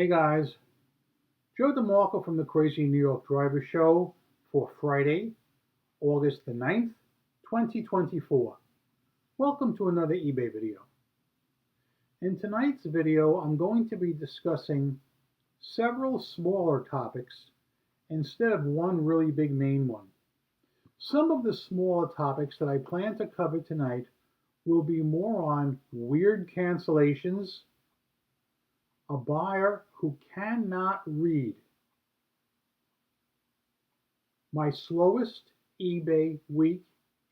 Hey guys, Joe DeMarco from the Crazy New York Driver Show for Friday, August the 9th, 2024. Welcome to another eBay video. In tonight's video, I'm going to be discussing several smaller topics instead of one really big main one. Some of the smaller topics that I plan to cover tonight will be more on weird cancellations, a buyer who cannot read, my slowest eBay week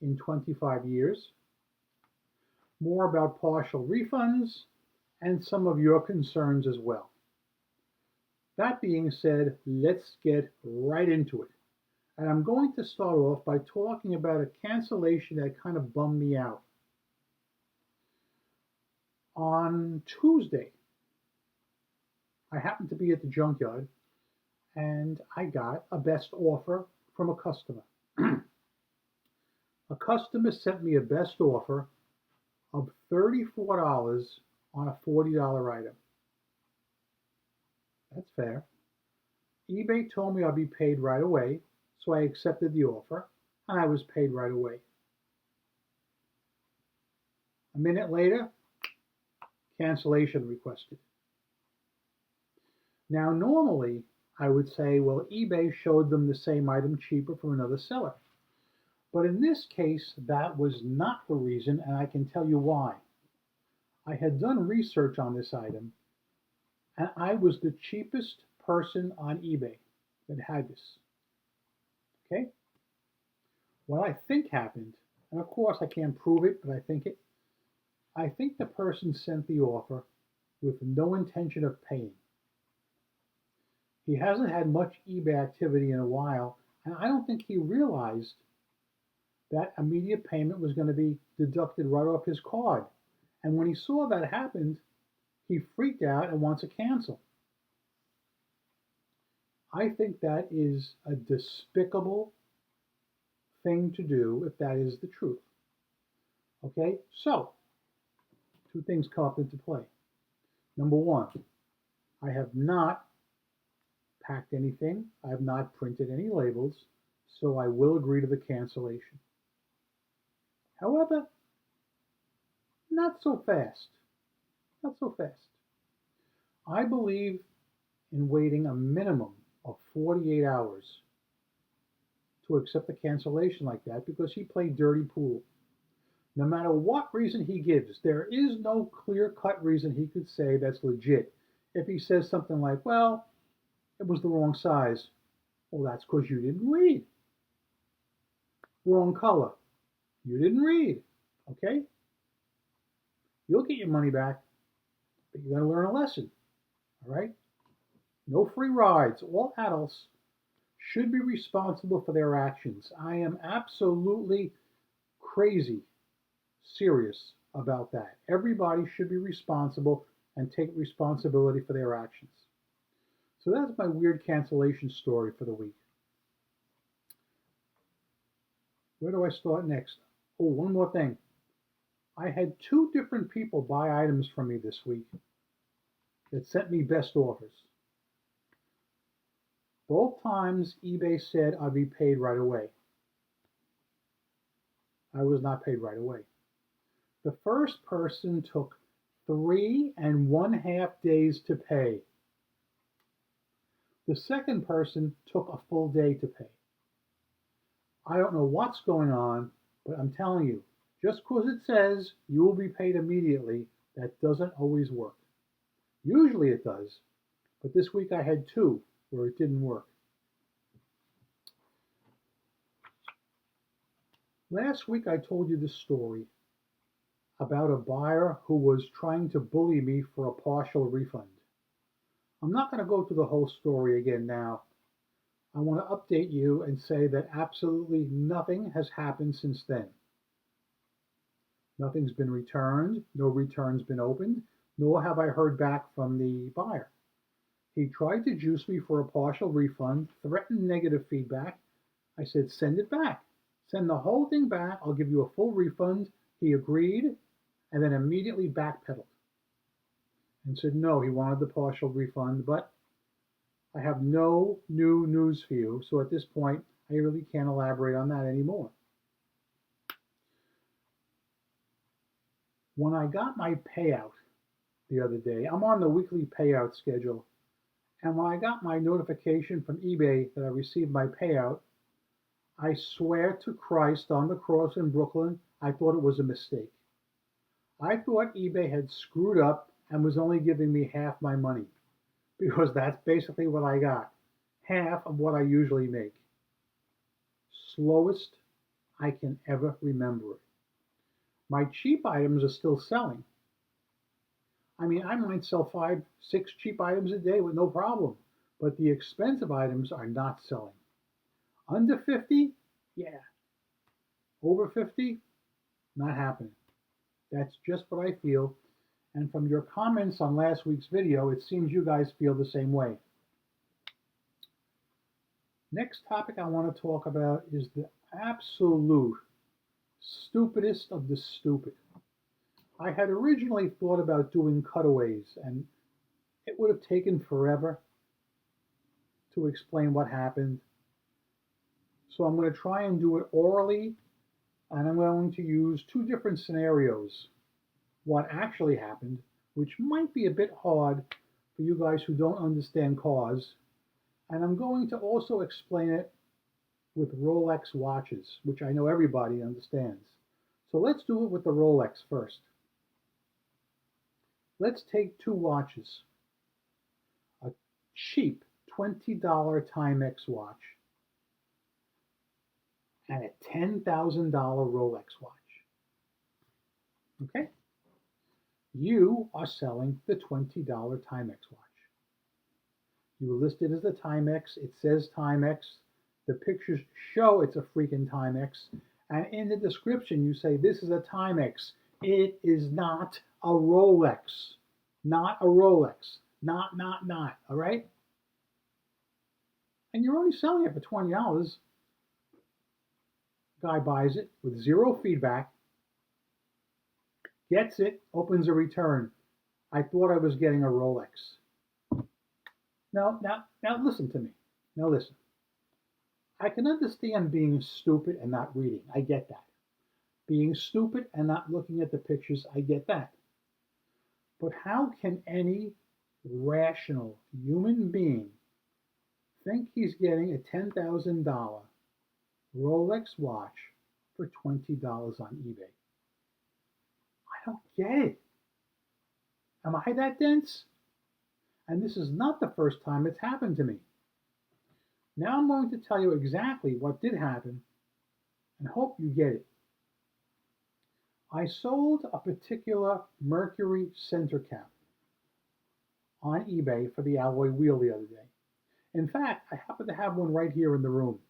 in 25 years, more about partial refunds, and some of your concerns as well. That being said, let's get right into it. And I'm going to start off by talking about a cancellation that kind of bummed me out. On Tuesday, I happened to be at the junkyard and I got a best offer from a customer. A customer sent me a best offer of $34 on a $40 item. That's fair. eBay told me I'd be paid right away, so I accepted the offer and I was paid right away. A minute later, cancellation requested. Now, normally I would say, well, eBay showed them the same item cheaper from another seller. But in this case, that was not the reason, and I can tell you why. I had done research on this item, and I was the cheapest person on eBay that had this. Okay? What I think happened, and of course I can't prove it, but I think the person sent the offer with no intention of paying. He hasn't had much eBay activity in a while, and I don't think he realized that immediate payment was going to be deducted right off his card. And when he saw that happened, he freaked out and wants to cancel. I think that is a despicable thing to do if that is the truth. Okay, so two things come up into play. Number one, I have not packed anything. I have not printed any labels, so I will agree to the cancellation. However, not so fast. Not so fast. I believe in waiting a minimum of 48 hours to accept a cancellation like that because he played dirty pool. No matter what reason he gives, there is no clear-cut reason he could say that's legit. If he says something like, well, it was the wrong size, well, that's because you didn't read. Wrong color. You didn't read. Okay? You'll get your money back, but you got to learn a lesson. All right? No free rides. All adults should be responsible for their actions. I am absolutely crazy serious about that. Everybody should be responsible and take responsibility for their actions. So that's my weird cancellation story for the week. Where do I start next? Oh, one more thing. I had two different people buy items from me this week that sent me best offers. Both times eBay said I'd be paid right away. I was not paid right away. The first person took 3.5 days to pay. The second person took a full day to pay. I don't know what's going on, but I'm telling you, just because it says you will be paid immediately, that doesn't always work. Usually it does, but this week I had two where it didn't work. Last week I told you this story about a buyer who was trying to bully me for a partial refund. I'm not going to go through the whole story again now. I want to update you and say that absolutely nothing has happened since then. Nothing's been returned, no return's been opened, nor have I heard back from the buyer. He tried to juice me for a partial refund, threatened negative feedback. I said, send it back. Send the whole thing back. I'll give you a full refund. He agreed and then immediately backpedaled. and said no, he wanted the partial refund, but I have no new news for you, so at this point, I really can't elaborate on that anymore. When I got my payout the other day, I'm on the weekly payout schedule, and when I got my notification from eBay that I received my payout, I swear to Christ on the cross in Brooklyn, I thought it was a mistake. I thought eBay had screwed up and was only giving me half my money, because that's basically what I got, half of what I usually make. Slowest I can ever remember it. My cheap items are still selling. I mean, I might sell 5, 6 cheap items a day with no problem, but the expensive items are not selling. Under 50, yeah. Over 50, not happening. That's just what I feel. And from your comments on last week's video, it seems you guys feel the same way. Next topic I want to talk about is the absolute stupidest of the stupid. I had originally thought about doing cutaways, and it would have taken forever to explain what happened. So I'm going to try and do it orally, and I'm going to use 2 different scenarios. What actually happened, which might be a bit hard for you guys who don't understand cars, and I'm going to also explain it with Rolex watches, which I know everybody understands. So let's do it with the Rolex first. Let's take 2 watches. A cheap $20 Timex watch and a $10,000 Rolex watch. Okay? You are selling the $20 Timex watch. You list it as a Timex. It says Timex. The pictures show it's a freaking Timex. And in the description, you say, this is a Timex. It is not a Rolex. Not a Rolex. Not. All right? And you're only selling it for $20. Guy buys it with 0 feedback, gets it, opens a return. I thought I was getting a Rolex. Now listen to me. Now listen. I can understand being stupid and not reading. I get that. Being stupid and not looking at the pictures, I get that. But how can any rational human being think he's getting a $10,000 Rolex watch for $20 on eBay? I don't get it. Am I that dense? And this is not the first time it's happened to me. Now I'm going to tell you exactly what did happen and hope you get it. I sold a particular Mercury center cap on eBay for the alloy wheel the other day. In fact, I happen to have one right here in the room.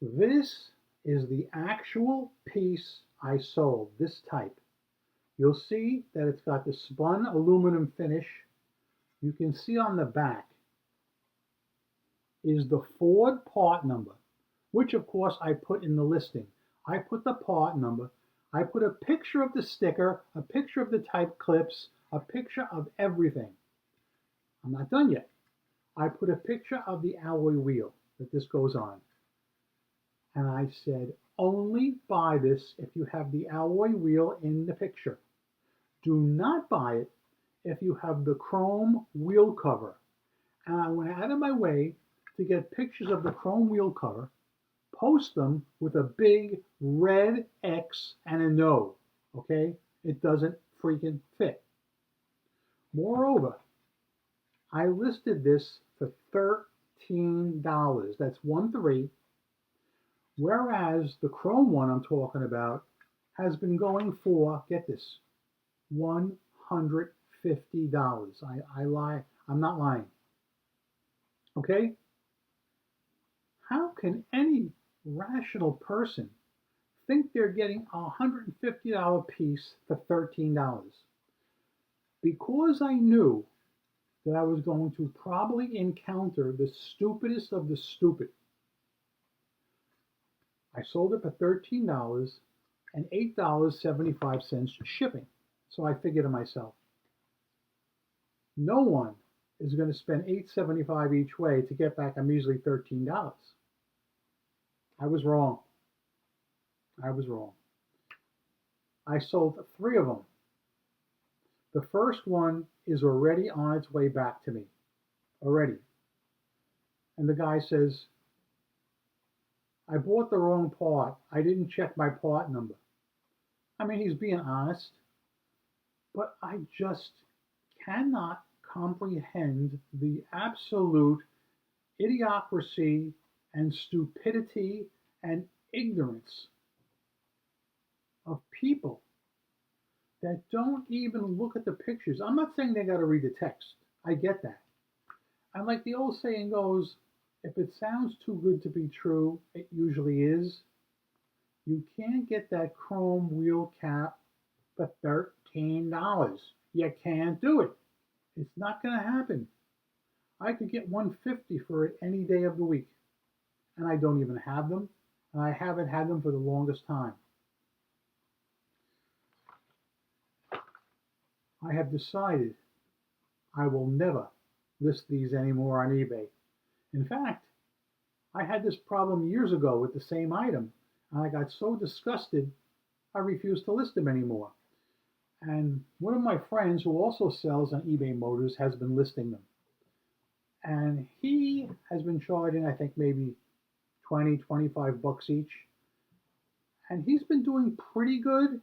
This is the actual piece I sold, this type. You'll see that it's got the spun aluminum finish. You can see on the back is the Ford part number, which of course I put in the listing. I put the part number, I put a picture of the sticker, a picture of the type clips, a picture of everything. I'm not done yet. I put a picture of the alloy wheel that this goes on. And I said, only buy this if you have the alloy wheel in the picture. Do not buy it if you have the chrome wheel cover. And I went out of my way to get pictures of the chrome wheel cover, post them with a big red X and a no, okay? It doesn't freaking fit. Moreover, I listed this for $13. That's 1-3. Whereas the chrome one I'm talking about has been going for, get this, $150. I lie. I'm not lying. Okay? How can any rational person think they're getting a $150 piece for $13? Because I knew that I was going to probably encounter the stupidest of the stupid, I sold it for $13 and $8.75 shipping. So I figured to myself, No one is going to spend $8.75 each way to get back a measly $13. I was wrong. I was wrong. I sold three of them. The first one is already on its way back to me. Already. And the guy says, I bought the wrong part. I didn't check my part number. I mean, he's being honest, but I just cannot comprehend the absolute idiocracy and stupidity and ignorance of people that don't even look at the pictures. I'm not saying they got to read the text. I get that. And like the old saying goes, if it sounds too good to be true, it usually is. You can't get that chrome wheel cap for $13. You can't do it. It's not going to happen. I could get $150 for it any day of the week. And I don't even have them. And I haven't had them for the longest time. I have decided I will never list these anymore on eBay. In fact, I had this problem years ago with the same item, and I got so disgusted I refused to list them anymore. And one of my friends who also sells on eBay Motors has been listing them. And he has been charging, I think, maybe 20, 25 bucks each. And he's been doing pretty good,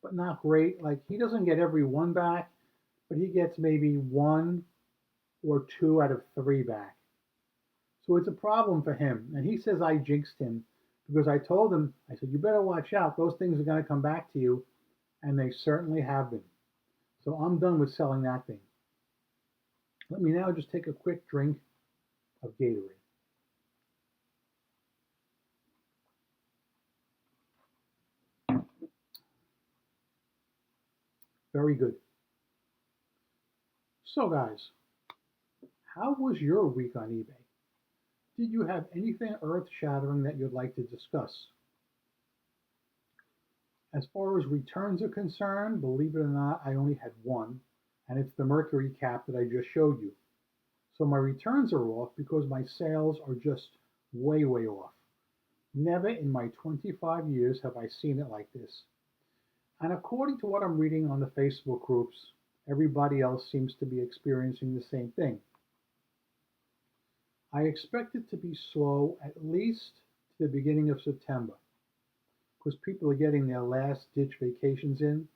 but not great. Like, he doesn't get every one back, but he gets maybe one or two out of three back. So it's a problem for him. And he says I jinxed him because I told him, I said, you better watch out. Those things are going to come back to you. And they certainly have been. So I'm done with selling that thing. Let me now just take a quick drink of Gatorade. Very good. So guys, how was your week on eBay? Did you have anything earth-shattering that you'd like to discuss? As far as returns are concerned, believe it or not, I only had one, and it's the Mercury cap that I just showed you. So my returns are off because my sales are just way, way off. Never in my 25 years have I seen it like this. And according to what I'm reading on the Facebook groups, everybody else seems to be experiencing the same thing. I expect it to be slow at least to the beginning of September because people are getting their last ditch vacations in.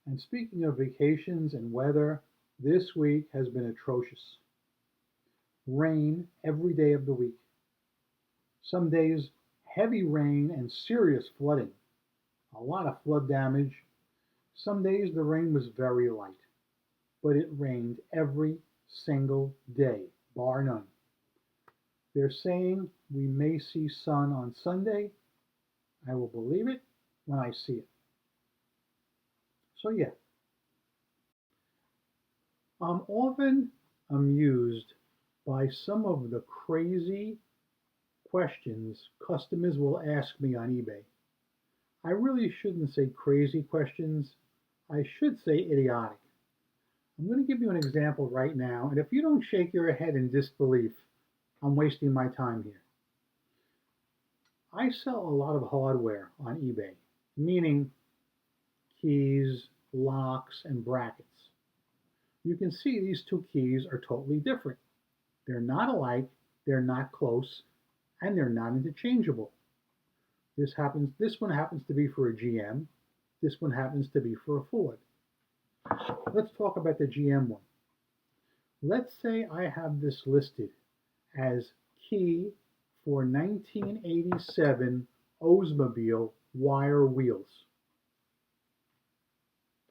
And speaking of vacations and weather, this week has been atrocious. Rain every day of the week. Some days, heavy rain and serious flooding. A lot of flood damage. Some days the rain was very light, but it rained every single day, bar none. They're saying we may see sun on Sunday. I will believe it when I see it. So yeah, I'm often amused by some of the crazy questions customers will ask me on eBay. I really shouldn't say crazy questions. I should say idiotic. I'm going to give you an example right now, and if you don't shake your head in disbelief, I'm wasting my time here. I sell a lot of hardware on eBay, meaning keys, locks, and brackets. You can see these two keys are totally different. They're not alike, they're not close, and they're not interchangeable. This one happens to be for a GM. This one happens to be for a Ford. Let's talk about the GM one. Let's say I have this listed as key for 1987 Oldsmobile wire wheels.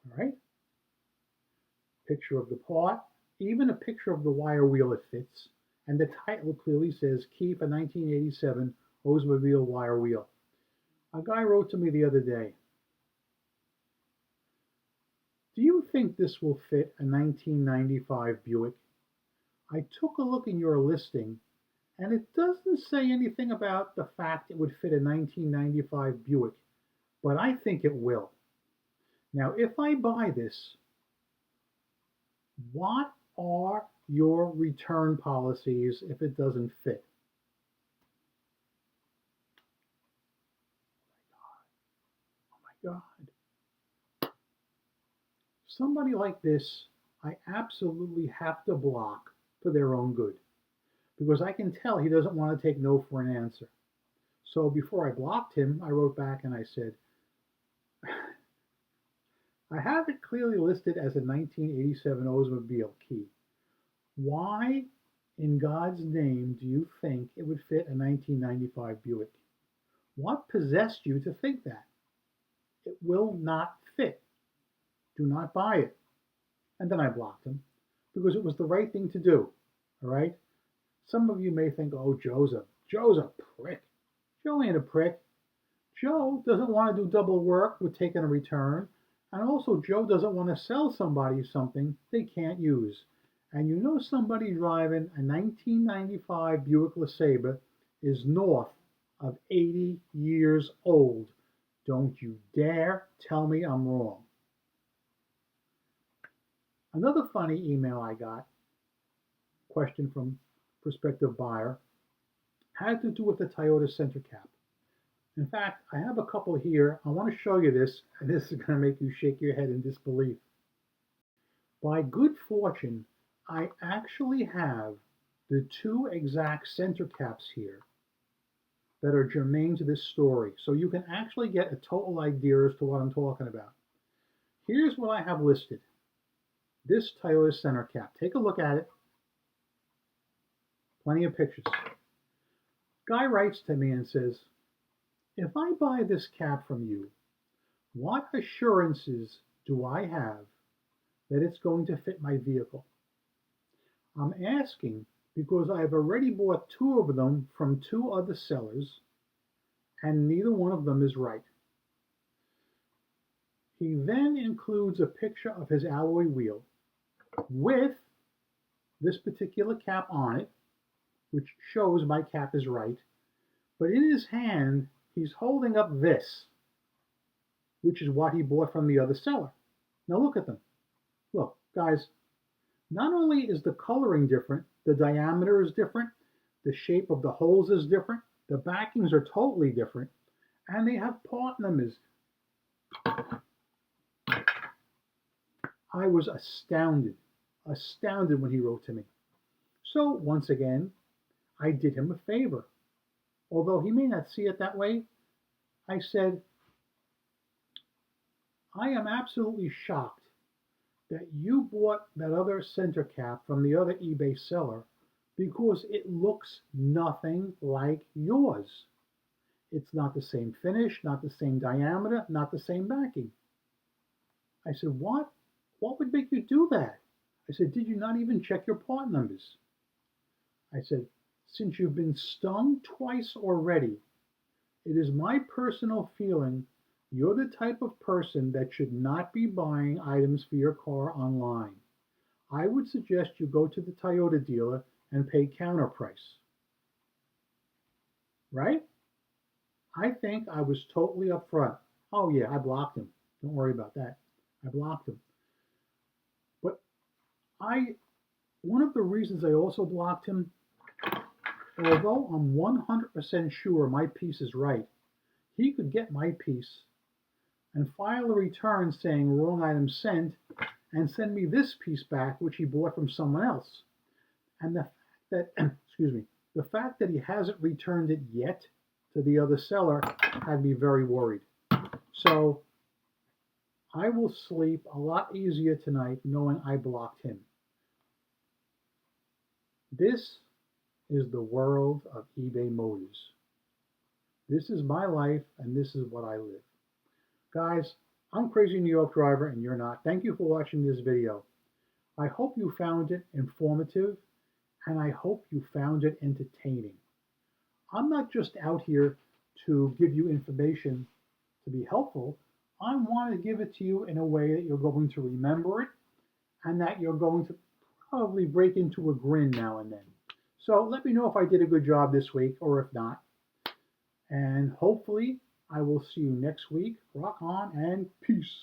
All right? Picture of the part, even a picture of the wire wheel it fits, and the title clearly says key for 1987 Oldsmobile wire wheel. A guy wrote to me the other day, do you think this will fit a 1995 Buick? I took a look in your listing, and it doesn't say anything about the fact it would fit a 1995 Buick, but I think it will. Now, if I buy this, What are your return policies if it doesn't fit? Oh my God. Somebody like this, I absolutely have to block for their own good because I can tell he doesn't want to take no for an answer. So before I blocked him, I wrote back and I said, I have it clearly listed as a 1987 Oldsmobile key. Why in God's name do you think it would fit a 1995 Buick? What possessed you to think that? It will not fit. Do not buy it. And then I blocked him because it was the right thing to do. All right? Some of you may think, oh, Joe's a prick. Joe ain't a prick. Joe doesn't want to do double work with taking a return. And also, Joe doesn't want to sell somebody something they can't use. And you know somebody driving a 1995 Buick LeSabre is north of 80 years old. Don't you dare tell me I'm wrong. Another funny email I got, question from prospective buyer, had to do with the Toyota center cap. In fact, I have a couple here. I want to show you this, and this is going to make you shake your head in disbelief. By good fortune, I actually have the two exact center caps here that are germane to this story, so you can actually get a total idea as to what I'm talking about. Here's what I have listed. This Toyota center cap. Take a look at it. Plenty of pictures. Guy writes to me and says, if I buy this cap from you, what assurances do I have that it's going to fit my vehicle? I'm asking because I've already bought two of them from two other sellers, and neither one of them is right. He then includes a picture of his alloy wheel with this particular cap on it, which shows my cap is right. But in his hand, he's holding up this, which is what he bought from the other seller. Now look at them. Look, guys, not only is the coloring different, the diameter is different, the shape of the holes is different, the backings are totally different, and they have part numbers. I was astounded when he wrote to me. So once again, I did him a favor. Although he may not see it that way, I said, I am absolutely shocked that you bought that other center cap from the other eBay seller because it looks nothing like yours. It's not the same finish, not the same diameter, not the same backing. I said, what? What would make you do that? I said, did you not even check your part numbers? I said, since you've been stung twice already, it is my personal feeling you're the type of person that should not be buying items for your car online. I would suggest you go to the Toyota dealer and pay counter price. Right? I think I was totally upfront. Oh yeah, I blocked him. Don't worry about that. I blocked him. But one of the reasons I also blocked him, although I'm 100% sure my piece is right, he could get my piece and file a return saying wrong item sent and send me this piece back, which he bought from someone else. And the fact that he hasn't returned it yet to the other seller had me very worried. So I will sleep a lot easier tonight knowing I blocked him. This is the world of eBay Motors. This is my life, and this is what I live. Guys, I'm Crazy New York Driver, and you're not. Thank you for watching this video. I hope you found it informative, and I hope you found it entertaining. I'm not just out here to give you information to be helpful. I want to give it to you in a way that you're going to remember it and that you're going to probably break into a grin now and then. So let me know if I did a good job this week or if not. And hopefully I will see you next week. Rock on and peace.